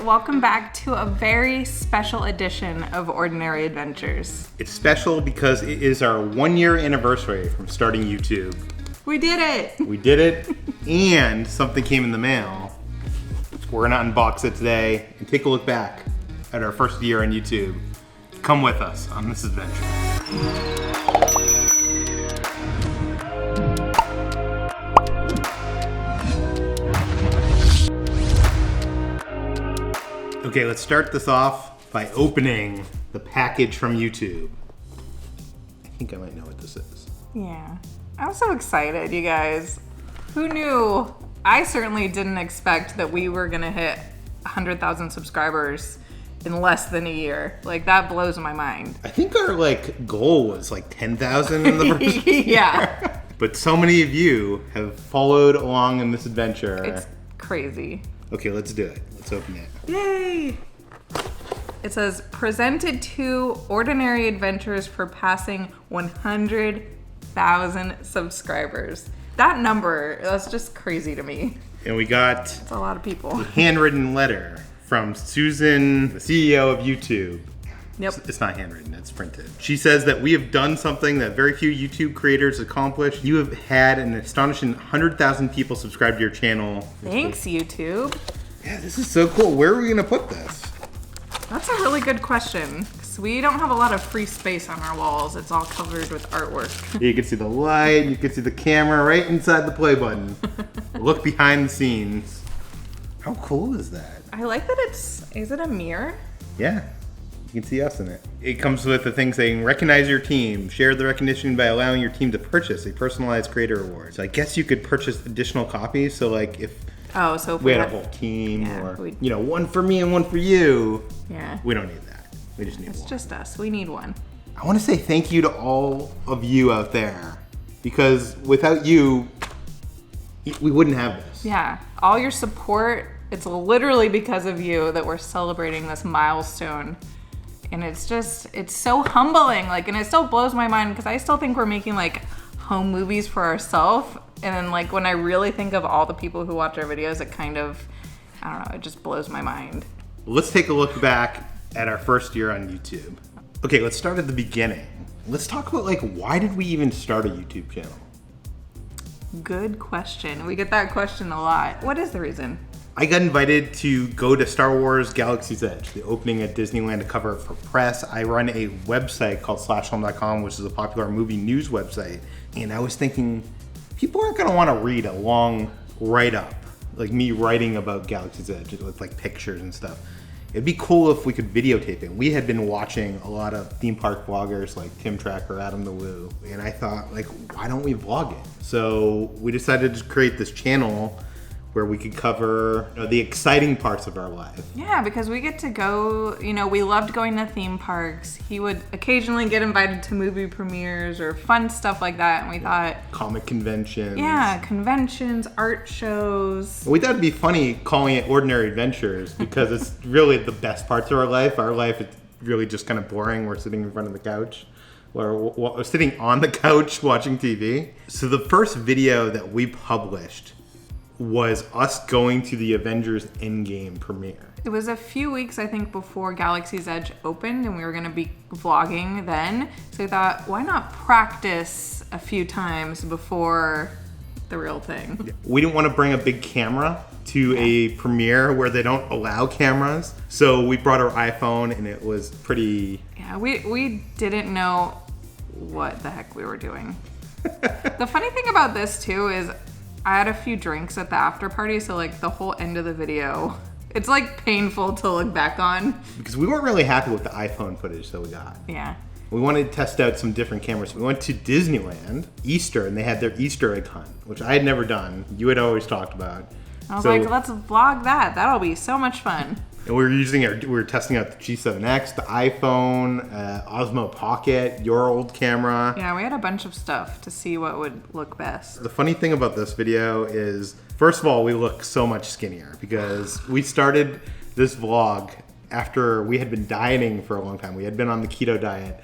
Welcome back to a very special edition of Ordinary Adventures. It's special because it is our 1-year anniversary from starting YouTube. We did it! We did it, and something came in the mail. We're gonna unbox it today and take a look back at our first year on YouTube. Come with us on this adventure. Okay, let's start this off by opening the package from YouTube. I think I might know what this is. Yeah. I'm so excited, you guys. Who knew? I certainly didn't expect that we were gonna hit 100,000 subscribers in less than a year. Like, that blows my mind. I think our, goal was 10,000 in the first year. Yeah. But so many of you have followed along in this adventure. It's crazy. Okay, let's do it. Let's open it. Yay! It says, presented to Ordinary Adventures for passing 100,000 subscribers. That number, that's just crazy to me. And we got It's a lot of people. a handwritten letter from Susan, the CEO of YouTube. Yep. It's not handwritten, it's printed. She says that we have done something that very few YouTube creators accomplish. You have had an astonishing 100,000 people subscribe to your channel. Thanks, YouTube. Yeah, this is so cool. Where are we gonna put this? That's a really good question. 'Cause we don't have a lot of free space on our walls. It's all covered with artwork. You can see the light, you can see the camera right inside the play button. Look behind the scenes. How cool is that? I like that is it a mirror? Yeah, you can see us in it. It comes with a thing saying, recognize your team. Share the recognition by allowing your team to purchase a personalized creator award. So I guess you could purchase additional copies. So if So if we had a whole team, yeah, or one for me and one for you. Yeah. We don't need that. We just need It's one. just us. We need one. I want to say thank you to all of you out there, because without you, we wouldn't have this. Yeah. All your support, it's literally because of you that we're celebrating this milestone. And it's so humbling. And it still blows my mind because I still think we're making home movies for ourselves. And then when I really think of all the people who watch our videos, it kind of, I don't know, it just blows my mind. Let's take a look back at our first year on YouTube. Okay, let's start at the beginning. Let's talk about why did we even start a YouTube channel? Good question. We get that question a lot. What is the reason? I got invited to go to Star Wars Galaxy's Edge, the opening at Disneyland, to cover it for press. I run a website called slashfilm.com, which is a popular movie news website. And I was thinking, people aren't gonna wanna read a long write-up, like me writing about Galaxy's Edge with pictures and stuff. It'd be cool if we could videotape it. We had been watching a lot of theme park vloggers like Tim Tracker, Adam the Woo, and I thought, why don't we vlog it? So we decided to create this channel where we could cover the exciting parts of our life. Yeah, because we get to go, we loved going to theme parks. He would occasionally get invited to movie premieres or fun stuff like that, and we thought... Comic conventions. Yeah, conventions, art shows. We thought it'd be funny calling it Ordinary Adventures because it's really the best parts of our life. Our life is really just kind of boring. We're sitting in front of the couch. We're sitting on the couch watching TV. So the first video that we published was us going to the Avengers Endgame premiere. It was a few weeks, I think, before Galaxy's Edge opened, and we were going to be vlogging then. So I thought, why not practice a few times before the real thing? We didn't want to bring a big camera to a premiere where they don't allow cameras. So we brought our iPhone, and it was pretty... Yeah, we didn't know what the heck we were doing. The funny thing about this, too, is I had a few drinks at the after party, so the whole end of the video, it's painful to look back on. Because we weren't really happy with the iPhone footage that we got. Yeah. We wanted to test out some different cameras. We went to Disneyland, Easter, and they had their Easter egg hunt, which I had never done. You had always talked about. I was let's vlog that. That'll be so much fun. And we were testing out the G7X, the iPhone, Osmo Pocket, your old camera. Yeah, we had a bunch of stuff to see what would look best. The funny thing about this video is, first of all, we look so much skinnier because we started this vlog after we had been dieting for a long time. We had been on the keto diet,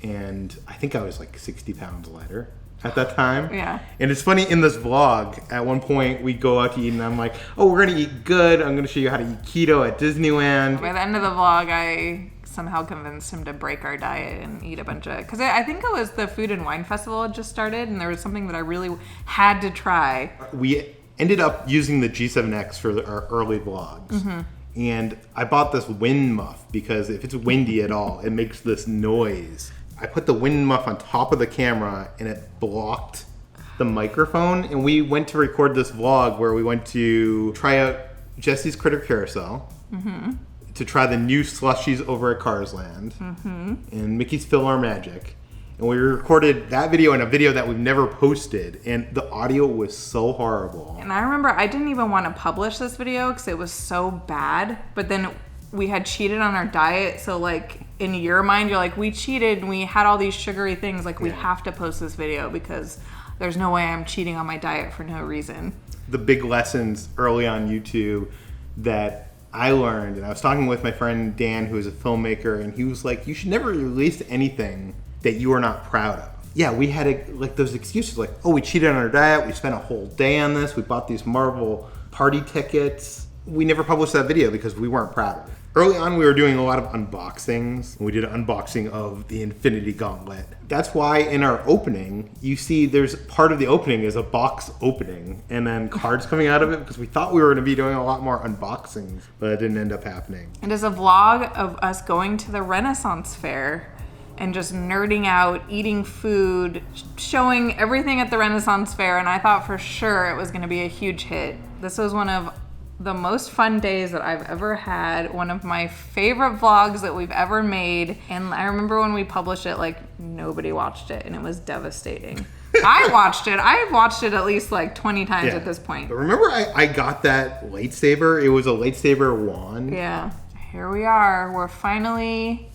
and I think I was like 60 pounds lighter at that time. Yeah. And it's funny, in this vlog, at one point we go out to eat and I'm like, oh, we're gonna eat good. I'm gonna show you how to eat keto at Disneyland. By the end of the vlog, I somehow convinced him to break our diet and eat a bunch of, because I think it was the Food and Wine Festival had just started, and there was something that I really had to try. We ended up using the G7X for our early vlogs. Mm-hmm. And I bought this wind muff because if it's windy at all, it makes this noise. I put the wind muff on top of the camera and it blocked the microphone. And we went to record this vlog where we went to try out Jesse's Critter Carousel, to try the new Slushies over at Cars Land, and Mickey's Fill Our Magic. And we recorded that video and a video that we've never posted, and the audio was so horrible. And I remember I didn't even want to publish this video because it was so bad, but then we had cheated on our diet, so like in your mind you're like, we cheated and we had all these sugary things, like we have to post this video because there's no way I'm cheating on my diet for no reason. The big lessons early on YouTube that I learned, and I was talking with my friend Dan, who is a filmmaker, and he was like, you should never release anything that you are not proud of. Yeah, we had like those excuses like, oh, we cheated on our diet, we spent a whole day on this, we bought these Marvel party tickets. We never published that video because we weren't proud of it. Early on, we were doing a lot of unboxings. We did an unboxing of the Infinity Gauntlet. That's why in our opening, you see there's part of the opening is a box opening and then cards coming out of it, because we thought we were going to be doing a lot more unboxings, but it didn't end up happening. And there's a vlog of us going to the Renaissance Fair and just nerding out, eating food, showing everything at the Renaissance Fair, and I thought for sure it was going to be a huge hit. This was one of the most fun days that I've ever had, one of my favorite vlogs that we've ever made, and I remember when we published it, like, nobody watched it, and it was devastating. I watched it. I've watched it at least like 20 times at this point. But remember I got that lightsaber? It was a lightsaber wand. Yeah. Here we are. We're finally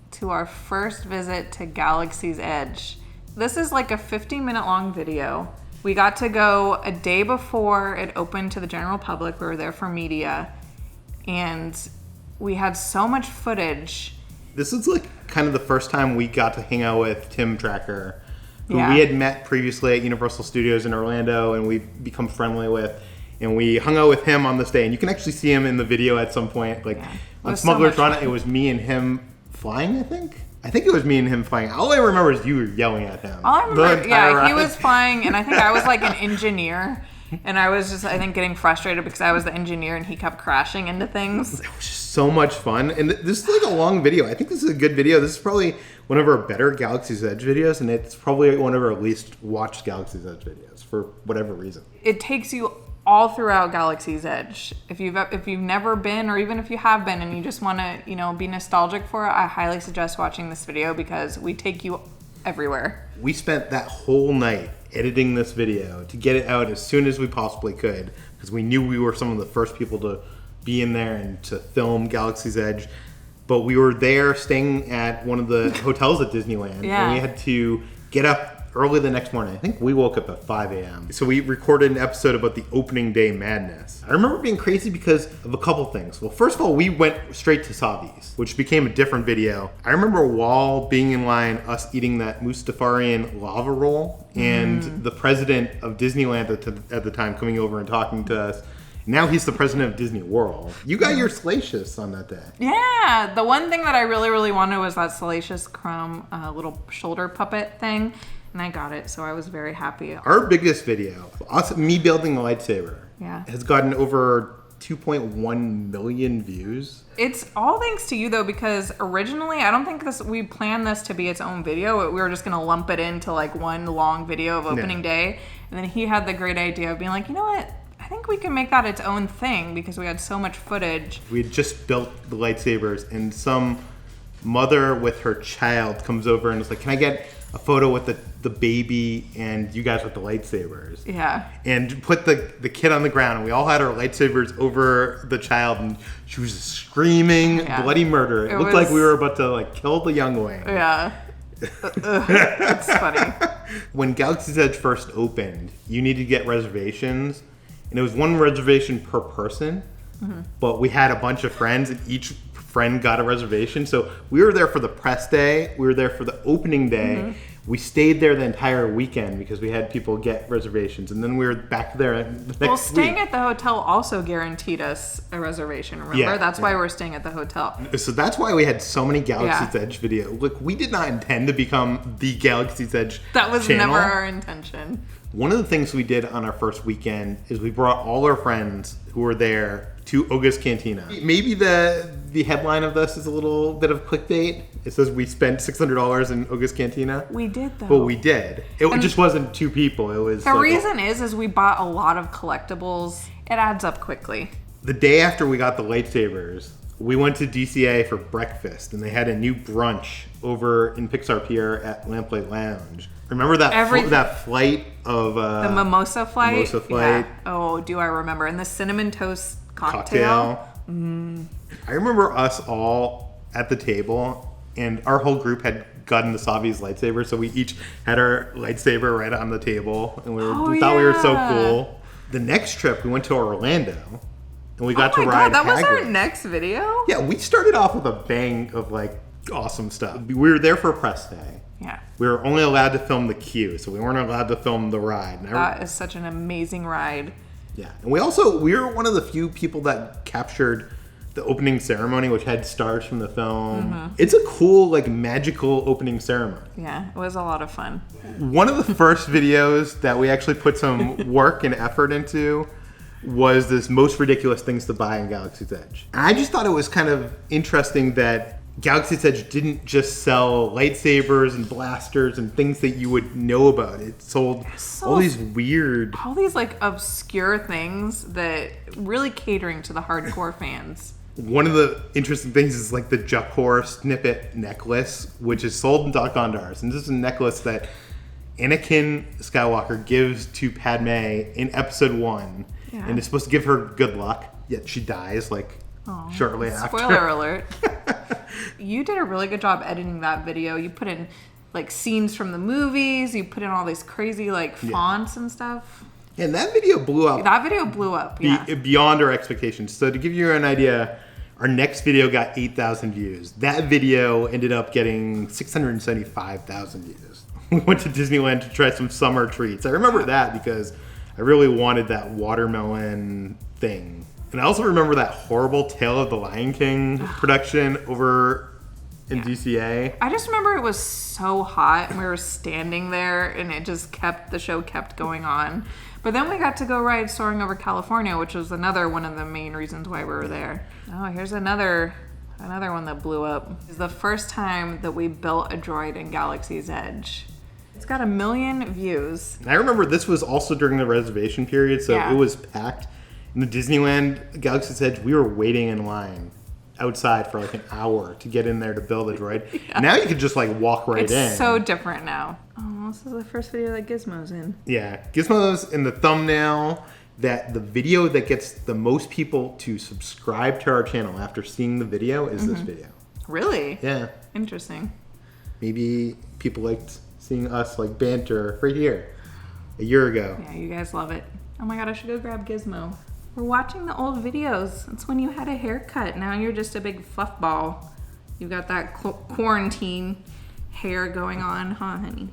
to our first visit to Galaxy's Edge. This is like a 15-minute long video. We got to go a day before it opened to the general public. We were there for media, and we had so much footage. This is like kind of the first time we got to hang out with Tim Tracker, who we had met previously at Universal Studios in Orlando, and we've become friendly with. And we hung out with him on this day, and you can actually see him in the video at some point. Like on Smuggler's Run, it was me and him flying, I think. I think it was me and him flying. All I remember is you were yelling at him. All I remember, he was flying, and I think I was like an engineer, and I was just, I think, getting frustrated because I was the engineer and he kept crashing into things. It was just so much fun, and this is like a long video. I think this is a good video. This is probably one of our better Galaxy's Edge videos, and it's probably one of our least watched Galaxy's Edge videos for whatever reason. It takes you all throughout Galaxy's Edge. If you've never been, or even if you have been and you just want to, be nostalgic for it, I highly suggest watching this video because we take you everywhere. We spent that whole night editing this video to get it out as soon as we possibly could, because we knew we were some of the first people to be in there and to film Galaxy's Edge. But we were there staying at one of the hotels at Disneyland, and we had to get up early the next morning. I think we woke up at 5 a.m. So we recorded an episode about the opening day madness. I remember being crazy because of a couple things. Well, first of all, we went straight to Savi's, which became a different video. I remember while being in line, us eating that Mustafarian lava roll, and the president of Disneyland at the time coming over and talking to us. Now he's the president of Disney World. You got your Slushies on that day. Yeah, the one thing that I really, really wanted was that Salacious Crumb little shoulder puppet thing. And I got it, so I was very happy. Our biggest video, me building the lightsaber, has gotten over 2.1 million views. It's all thanks to you, though, because originally, I don't think we planned this to be its own video. We were just going to lump it into like one long video of opening day. And then he had the great idea of being like, you know what? I think we can make that its own thing because we had so much footage. We had just built the lightsabers, and some mother with her child comes over and is like, can I get a photo with the baby and you guys with the lightsabers? Yeah. And put the kid on the ground, and we all had our lightsabers over the child, and she was screaming bloody murder. It looked like we were about to like kill the youngling. Yeah. It's funny. When Galaxy's Edge first opened, you needed to get reservations, and it was one reservation per person. but we had a bunch of friends, and each friend got a reservation. So we were there for the press day. We were there for the opening day. We stayed there the entire weekend because we had people get reservations, and then we were back there the next week. Well, staying at the hotel also guaranteed us a reservation, remember? Yeah, that's why we're staying at the hotel. So that's why we had so many Galaxy's Edge videos. Look, we did not intend to become the Galaxy's Edge That was channel. never our intention. One of the things we did on our first weekend is we brought all our friends who were there to Oga's Cantina. Maybe the headline of this is a little bit of clickbait. It says we spent $600 in Oga's Cantina. We did, though. But we did. It just wasn't two people. It was the reason is we bought a lot of collectibles. It adds up quickly. The day after we got the lightsabers, we went to DCA for breakfast, and they had a new brunch over in Pixar Pier at Lamplight Lounge. Remember that that flight of the mimosa flight? Mimosa flight. Yeah. Oh, do I remember? And the cinnamon toast cocktail. I remember us all at the table, and our whole group had gotten the Savi's lightsaber, so we each had our lightsaber right on the table, and we thought we were so cool. The next trip, we went to Orlando, and we got to ride that was our Hagrid. next video? Yeah, we started off with a bang of like awesome stuff. We were there for press day. Yeah. We were only allowed to film the queue, so we weren't allowed to film the ride. That is such an amazing ride. Yeah, and we were one of the few people that captured the opening ceremony, which had stars from the film. It's a cool, like, magical opening ceremony. Yeah, it was a lot of fun. One of the first videos that we actually put some work and effort into was this most ridiculous things to buy in Galaxy's Edge. And I just thought it was kind of interesting that Galaxy's Edge didn't just sell lightsabers and blasters and things that you would know about. It sold all these weird... all these, like, obscure things that really catering to the hardcore fans. One of the interesting things is, like, the Jakor snippet necklace, which is sold in Gondars. And this is a necklace that Anakin Skywalker gives to Padme in Episode 1. Yeah. And it's supposed to give her good luck, yet she dies, like, shortly after. Spoiler alert. You did a really good job editing that video. You put in, like, scenes from the movies. You put in all these crazy, like, fonts and stuff. And that video blew up. That video blew up, beyond our expectations. So to give you an idea, our next video got 8,000 views. That video ended up getting 675,000 views. We went to Disneyland to try some summer treats. I remember that because I really wanted that watermelon thing. And I also remember that horrible Tale of the Lion King production over in DCA. I just remember it was so hot and we were standing there and the show kept going on. But then we got to go ride Soaring over California, which was another one of the main reasons why we were there. Oh, here's another one that blew up. It's the first time that we built a droid in Galaxy's Edge. It's got 1 million views. And I remember this was also during the reservation period, so it was packed. In the Disneyland Galaxy's Edge, we were waiting in line outside for like an hour to get in there to build a droid. Now you could just like walk right in. It's so different now. Oh, this is the first video that Gizmo's in. Yeah, Gizmo's in the thumbnail. That the video that gets the most people to subscribe to our channel after seeing the video is this video. Really? Yeah. Interesting. Maybe people liked seeing us like banter right here a year ago. Yeah, you guys love it. Oh my god, I should go grab Gizmo. We're watching the old videos. That's when you had a haircut. Now you're just a big fluff ball. You got that quarantine hair going on, huh, honey?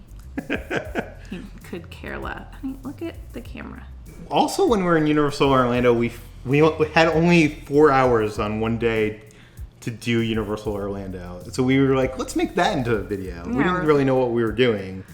You could care less. Honey, look at the camera. Also, when we were in Universal Orlando, we had only 4 hours on one day to do Universal Orlando. So we were like, let's make that into a video. Yeah, we didn't really know what we were doing.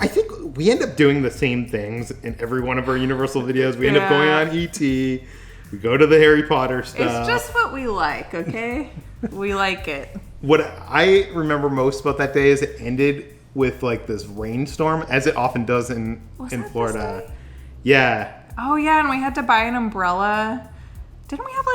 I think we end up doing the same things in every one of our Universal videos. We end up going on E.T., we go to the Harry Potter stuff. It's just what we like, okay? We like it. What I remember most about that day is it ended with like this rainstorm, as it often does in Florida. This day? Yeah. Oh yeah, and we had to buy an umbrella. Didn't we have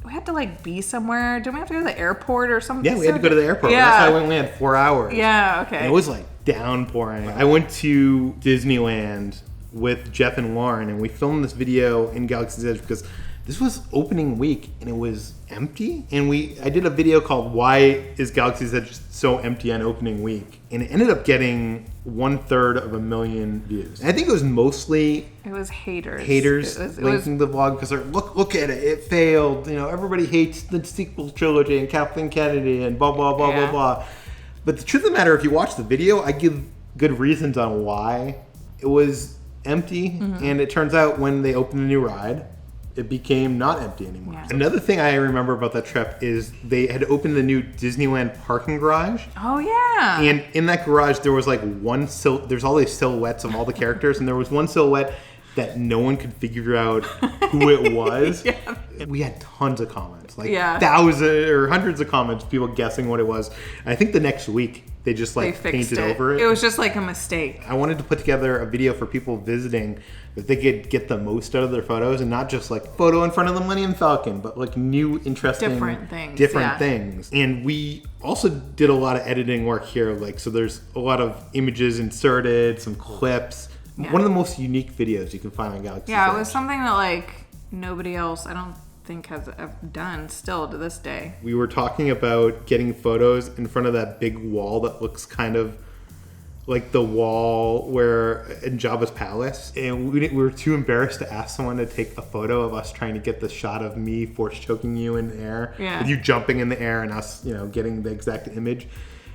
we had to be somewhere? Didn't we have to go to the airport or something? Yeah, we had to go to the airport. Yeah. That's why we only had 4 hours. Yeah, okay. And it was like downpouring. I went to Disneyland with Jeff and Lauren, and we filmed this video in Galaxy's Edge because This was opening week, and it was empty. And I did a video called "Why is Galaxy's Edge so empty on opening week?" And it ended up getting 1/3 of a million views. And I think it was mostly haters linking the vlog because they're look at it, it failed. You know, everybody hates the sequel trilogy and Kathleen Kennedy and blah blah blah blah blah. But the truth of the matter, if you watch the video, I give good reasons on why it was empty. And it turns out when they opened the new ride, it became not empty anymore. Yeah. Another thing I remember about that trip is they had opened the new Disneyland parking garage. Oh yeah. And in that garage there was like there's all these silhouettes of all the characters, and there was one silhouette that no one could figure out who it was. We had tons of comments, like thousands or hundreds of comments, people guessing what it was. And I think the next week they just painted over it. It was just like a mistake. I wanted to put together a video for people visiting that they could get the most out of their photos, and not just like photo in front of the Millennium Falcon, but like new, interesting, different things. And we also did a lot of editing work here. Like, so there's a lot of images inserted, some clips. Yeah. One of the most unique videos you can find on Galaxy's Edge. It was something that like nobody else, I don't think, has done still to this day. We were talking about getting photos in front of that big wall that looks kind of like the wall where in Jabba's palace, and we were too embarrassed to ask someone to take a photo of us trying to get the shot of me force choking you in the air, with you jumping in the air and us, you know, getting the exact image.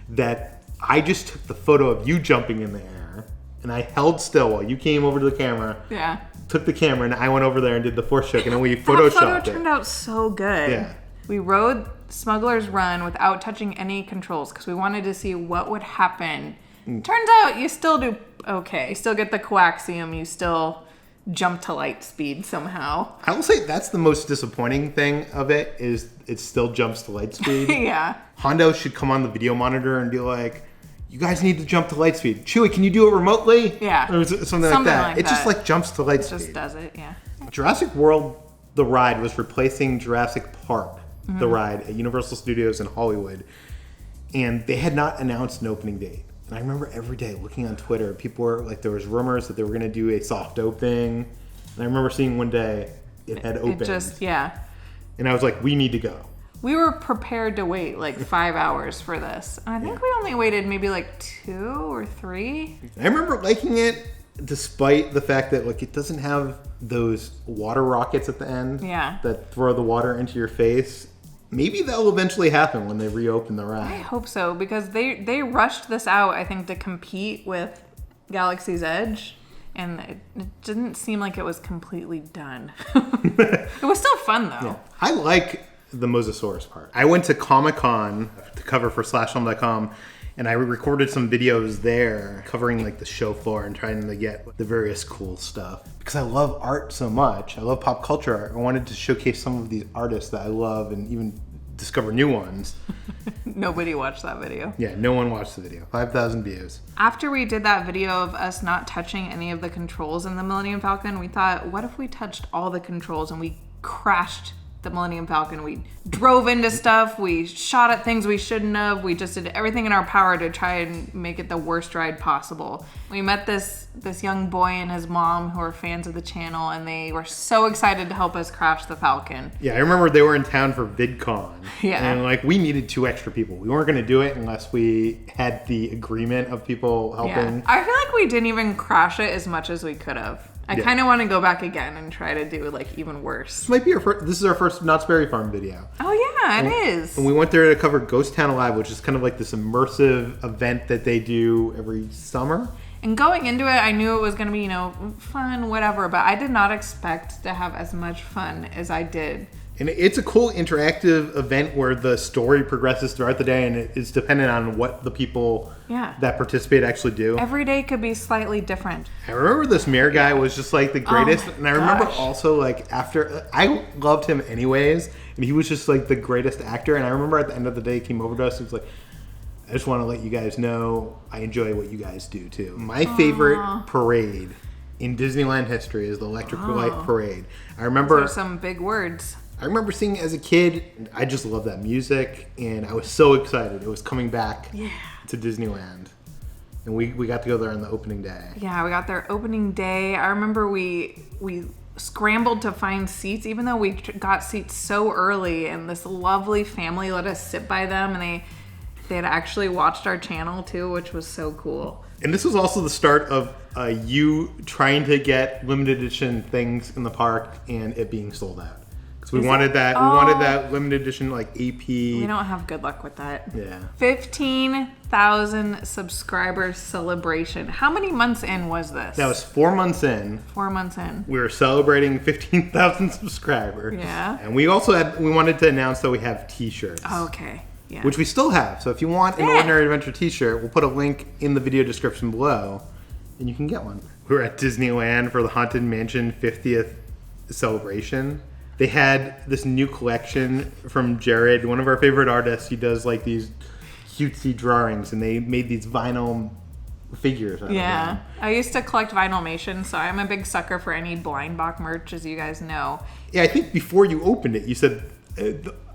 That I just took the photo of you jumping in the air, and I held still while you came over to the camera. Yeah. Took the camera, and I went over there and did the force choke, and then we photoshopped it. That photo turned out so good. Yeah. We rode Smuggler's Run without touching any controls because we wanted to see what would happen. Turns out you still do okay. You still get the coaxium. You still jump to light speed somehow. I will say that's the most disappointing thing of it, is it still jumps to light speed. Yeah. Hondo should come on the video monitor and be like, you guys need to jump to light speed. Chewie, can you do it remotely? Yeah. Or something like that. It just like jumps to light speed. It just does it, yeah. Jurassic World, the ride, was replacing Jurassic Park, the ride, at Universal Studios in Hollywood. And they had not announced an opening date. And I remember every day looking on Twitter, people were like, there was rumors that they were going to do a soft opening. And I remember seeing one day it had opened. It just, yeah. And I was like, we need to go. We were prepared to wait like 5 hours for this. And I think we only waited maybe like 2 or 3. I remember liking it despite the fact that like it doesn't have those water rockets at the end that throw the water into your face. Maybe that will eventually happen when they reopen the ride. I hope so, because they rushed this out, I think, to compete with Galaxy's Edge. And it didn't seem like it was completely done. It was still fun, though. Yeah. I like the Mosasaurus part. I went to Comic-Con to cover for SlashFilm.com, and I recorded some videos there covering like the show floor and trying to get the various cool stuff. Because I love art so much. I love pop culture art. I wanted to showcase some of these artists that I love and even discover new ones. Nobody watched that video. Yeah, no one watched the video. 5,000 views. After we did that video of us not touching any of the controls in the Millennium Falcon, we thought, what if we touched all the controls and we crashed the Millennium Falcon? We drove into stuff, we shot at things we shouldn't have, we just did everything in our power to try and make it the worst ride possible. We met this young boy and his mom who are fans of the channel, and they were so excited to help us crash the Falcon. Yeah, I remember they were in town for VidCon. Yeah. And like we needed 2 extra people. We weren't going to do it unless we had the agreement of people helping. Yeah. I feel like we didn't even crash it as much as we could have. I kind of want to go back again and try to do like even worse. This might be this is our first Knott's Berry Farm video. Oh yeah, it is. And we went there to cover Ghost Town Alive, which is kind of like this immersive event that they do every summer. And going into it, I knew it was going to be, you know, fun, whatever, but I did not expect to have as much fun as I did. And it's a cool interactive event where the story progresses throughout the day, and it's dependent on what the people that participate actually do. Every day could be slightly different. I remember this mayor guy was just like the greatest. And I remember also like after, I loved him anyways, and he was just like the greatest actor. And I remember at the end of the day, he came over to us and was like, I just want to let you guys know I enjoy what you guys do too. My favorite parade in Disneyland history is the Electric Light Parade. I remember Those are some big words. I remember seeing it as a kid. I just loved that music, and I was so excited. It was coming back to Disneyland. And we got to go there on the opening day. Yeah, we got there opening day. I remember we scrambled to find seats, even though we got seats so early, and this lovely family let us sit by them, and they had actually watched our channel too, which was so cool. And this was also the start of you trying to get limited edition things in the park and it being sold out. Because we wanted that. We wanted that limited edition like AP. We don't have good luck with that. Yeah. 15,000 subscribers celebration. How many months in was this? That was 4 months in. 4 months in. We were celebrating 15,000 subscribers. Yeah. And we also we wanted to announce that we have t-shirts. Okay. Yeah. Which we still have. So if you want an Ordinary Adventure t-shirt, we'll put a link in the video description below and you can get one. We were at Disneyland for the Haunted Mansion 50th celebration. They had this new collection from Jared, one of our favorite artists. He does like these cutesy drawings and they made these vinyl figures out of them. I used to collect Vinylmation, so I'm a big sucker for any blind box merch, as you guys know. Yeah, I think before you opened it, you said,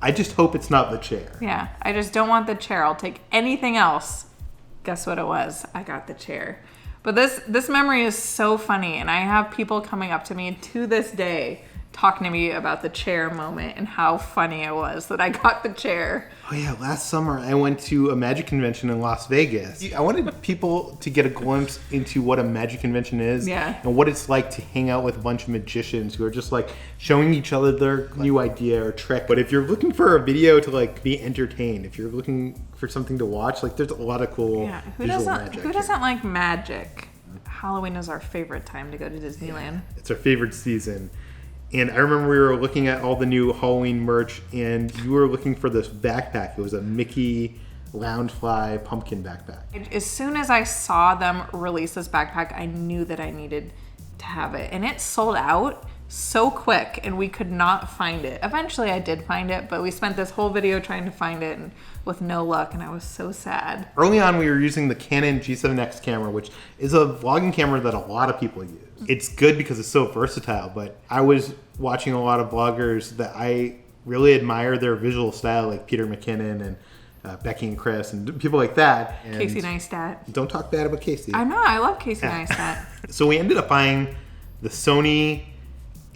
I just hope it's not the chair. Yeah, I just don't want the chair. I'll take anything else. Guess what it was? I got the chair. But this memory is so funny, and I have people coming up to me to this day talking to me about the chair moment and how funny it was that I got the chair. Oh yeah, last summer I went to a magic convention in Las Vegas. I wanted people to get a glimpse into what a magic convention is and what it's like to hang out with a bunch of magicians who are just like showing each other their new idea or trick. But if you're looking for a video to like be entertained, if you're looking for something to watch, like there's a lot of cool visual magic. Who doesn't like magic? Halloween is our favorite time to go to Disneyland. Yeah, it's our favorite season. And I remember we were looking at all the new Halloween merch, and you were looking for this backpack. It was a Mickey Loungefly pumpkin backpack. As soon as I saw them release this backpack, I knew that I needed to have it. And it sold out so quick, and we could not find it. Eventually I did find it, but we spent this whole video trying to find it and with no luck, and I was so sad. Early on, we were using the Canon G7X camera, which is a vlogging camera that a lot of people use. It's good because it's so versatile, but I was watching a lot of vloggers that I really admire their visual style, like Peter McKinnon and Becky and Chris and people like that. And Casey Neistat. Don't talk bad about Casey. I know, I love Casey Neistat. So we ended up buying the Sony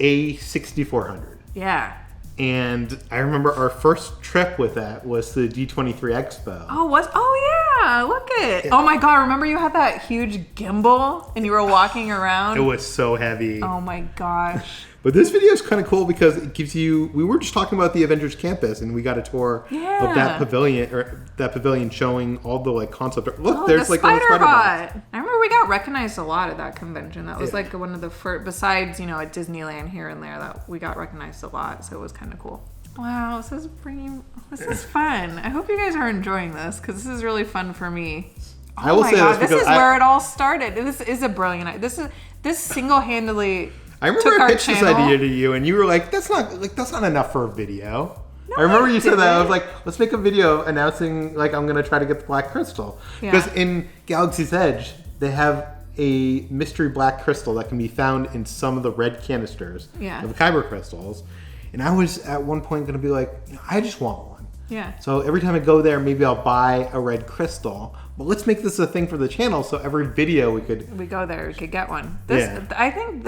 A6400. Yeah. And I remember our first trip with that was to the D23 Expo. Oh yeah, look it. Oh my God, remember you had that huge gimbal and you were walking around? It was so heavy. Oh my gosh. But this video is kind of cool because it gives you, we were just talking about the Avengers campus and we got a tour of that pavilion showing all the like concept. Look, there's the like a spider bot. I remember we got recognized a lot at that convention. That was like one of the first, besides, you know, at Disneyland here and there, that we got recognized a lot. So it was kind of cool. Wow, this is fun. I hope you guys are enjoying this because this is really fun for me. I will say this is where it all started. This is a brilliant. This single-handedly. I remember I pitched this idea to you, and you were like, "That's not enough for a video." No, I remember you said that. I was like, "Let's make a video announcing like I'm gonna try to get the black crystal." Because in Galaxy's Edge, they have a mystery black crystal that can be found in some of the red canisters of the Kyber crystals. And I was at one point gonna be like, I just want one. Yeah. So every time I go there, maybe I'll buy a red crystal. But let's make this a thing for the channel, so every video we go there, we could get one. I think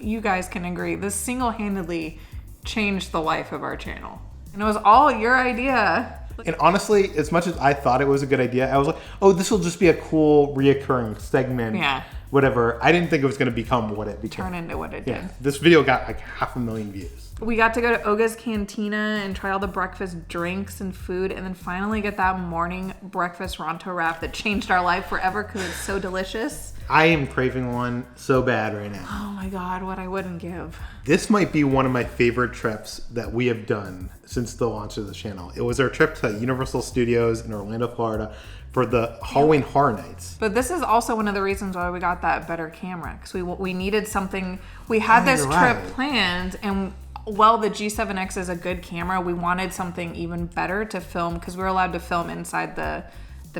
you guys can agree, this single-handedly changed the life of our channel. And it was all your idea. And honestly, as much as I thought it was a good idea, I was like, oh, this will just be a cool reoccurring segment. Yeah. Whatever. I didn't think it was going to become what it became. Turn into what it did. This video got like 500,000 views. We got to go to Oga's Cantina and try all the breakfast drinks and food, and then finally get that morning breakfast Ronto wrap that changed our life forever because it's so delicious. I am craving one so bad right now. Oh my God, what I wouldn't give. This might be one of my favorite trips that we have done since the launch of the channel. It was our trip to Universal Studios in Orlando, Florida for the Halloween Horror Nights. But this is also one of the reasons why we got that better camera, because we needed something. We had this trip planned, and while the G7X is a good camera, we wanted something even better to film because we were allowed to film inside the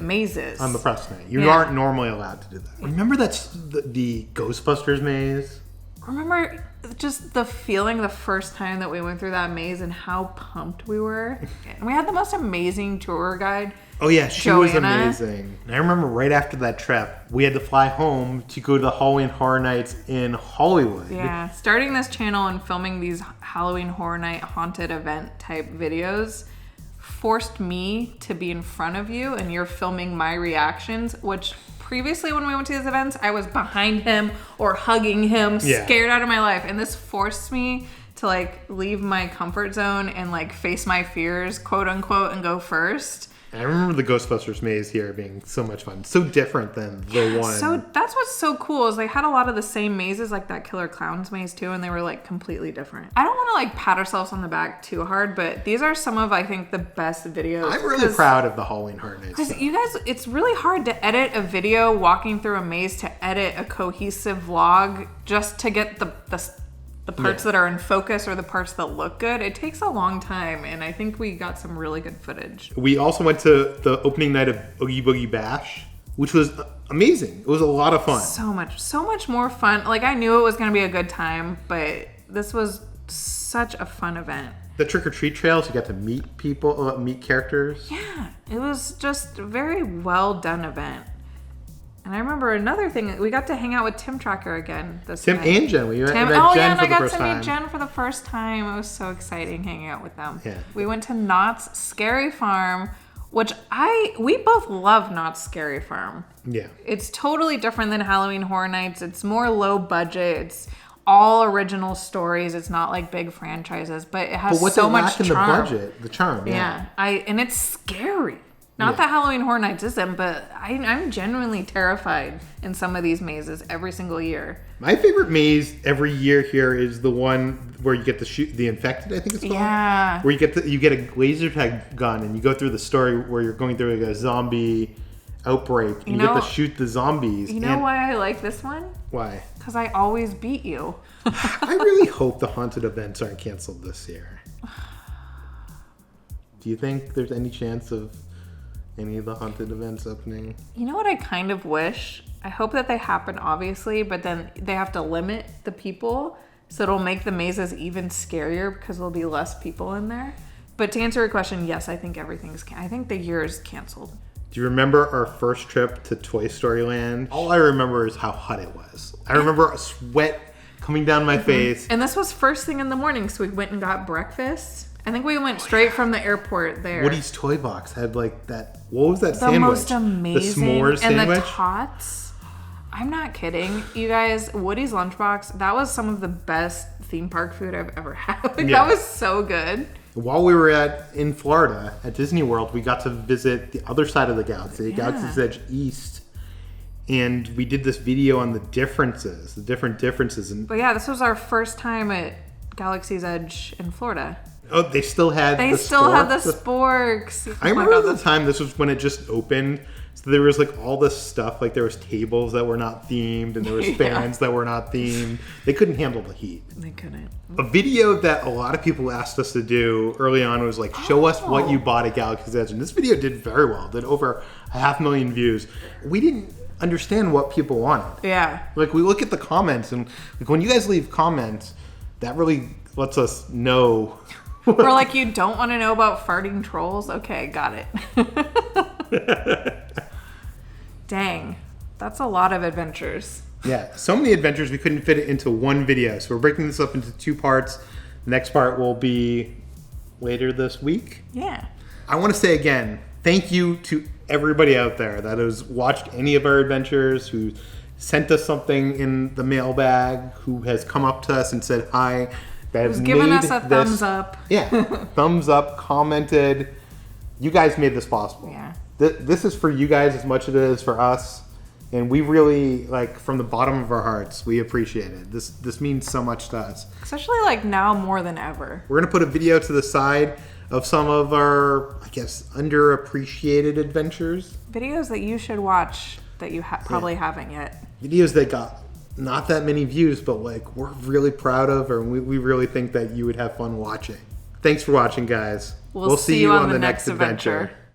mazes. On the press night. You aren't normally allowed to do that. Remember that's the Ghostbusters maze? Remember just the feeling the first time that we went through that maze and how pumped we were. And we had the most amazing tour guide. Oh yeah, she was amazing. And I remember right after that trip, we had to fly home to go to the Halloween Horror Nights in Hollywood. Yeah, starting this channel and filming these Halloween Horror Night haunted event type videos forced me to be in front of you, and you're filming my reactions, which previously when we went to these events, I was behind him or hugging him, scared out of my life. And this forced me to like leave my comfort zone and like face my fears, quote unquote, and go first. I remember the Ghostbusters maze here being so much fun. So different than the one. So that's what's so cool is they had a lot of the same mazes like that Killer Clowns maze too, and they were like completely different. I don't want to like pat ourselves on the back too hard, but these are some of I think the best videos. I'm really proud of the Halloween Horror Nights. Because you guys, it's really hard to edit a video walking through a maze to edit a cohesive vlog just to get the parts that are in focus or the parts that look good. It takes a long time, and I think we got some really good footage. We also went to the opening night of Oogie Boogie Bash, which was amazing. It was a lot of fun. So much more fun. Like, I knew it was going to be a good time, but this was such a fun event. The trick-or-treat trails, you got to meet people, meet characters. Yeah, it was just a very well done event. And I remember another thing, we got to hang out with Tim Tracker again this night. And Jen. We met Jen and I got to time. meet Jen for the first time. It was so exciting hanging out with them. Yeah. We went to Knott's Scary Farm, which we both love Knott's Scary Farm. Yeah. It's totally different than Halloween Horror Nights. It's more low budget. It's all original stories. It's not like big franchises, but it has so much charm. The budget, the charm. Yeah. And it's scary. Not that Halloween Horror Nights isn't, but I'm genuinely terrified in some of these mazes every single year. My favorite maze every year here is the one where you get to shoot the infected, I think it's called. Yeah. Where you get a laser tag gun and you go through the story where you're going through like a zombie outbreak and you get to shoot the zombies. You know why I like this one? Why? Because I always beat you. I really hope the haunted events aren't canceled this year. Do you think there's any chance of any of the haunted events opening? You know what I kind of wish? I hope that they happen, obviously, but then they have to limit the people, so it'll make the mazes even scarier because there'll be less people in there. But to answer your question, yes, I think I think the year is canceled. Do you remember our first trip to Toy Story Land? All I remember is how hot it was. I remember a sweat coming down my face. And this was first thing in the morning, so we went and got breakfast. I think we went straight from the airport there. Woody's Toy Box had like that. What was that sandwich? The most amazing. The s'mores sandwich? And the tots. I'm not kidding. You guys, Woody's Lunchbox, that was some of the best theme park food I've ever had. That was so good. While we were in Florida at Disney World, we got to visit the other side of the galaxy, Galaxy's Edge East. And we did this video on the different differences. But yeah, this was our first time at Galaxy's Edge in Florida. Oh, they still had the sporks. I remember the time, this was when it just opened. So there was like all this stuff, like there was tables that were not themed and there was fans that were not themed. They couldn't handle the heat. They couldn't. A video that a lot of people asked us to do early on was like, show us what you bought at Galaxy's Edge. And this video did very well. Did over 500,000 views. We didn't understand what people wanted. Yeah. Like we look at the comments and like when you guys leave comments, that really lets us know. Or like, you don't want to know about farting trolls? Okay, got it. Dang, that's a lot of adventures. Yeah, so many adventures we couldn't fit it into one video. So we're breaking this up into 2 parts. The next part will be later this week. Yeah. I want to say again, thank you to everybody out there that has watched any of our adventures, who sent us something in the mailbag, who has come up to us and said hi. That has given us a thumbs up. Yeah, thumbs up, commented. You guys made this possible. Yeah. This is for you guys as much as it is for us. And we really, like, from the bottom of our hearts, we appreciate it. This means so much to us. Especially, like, now more than ever. We're going to put a video to the side of some of our, I guess, underappreciated adventures. Videos that you should watch that you probably haven't yet. Videos that got not that many views, but like we're really proud of, or we really think that you would have fun watching. Thanks for watching, guys. We'll see you on the next adventure.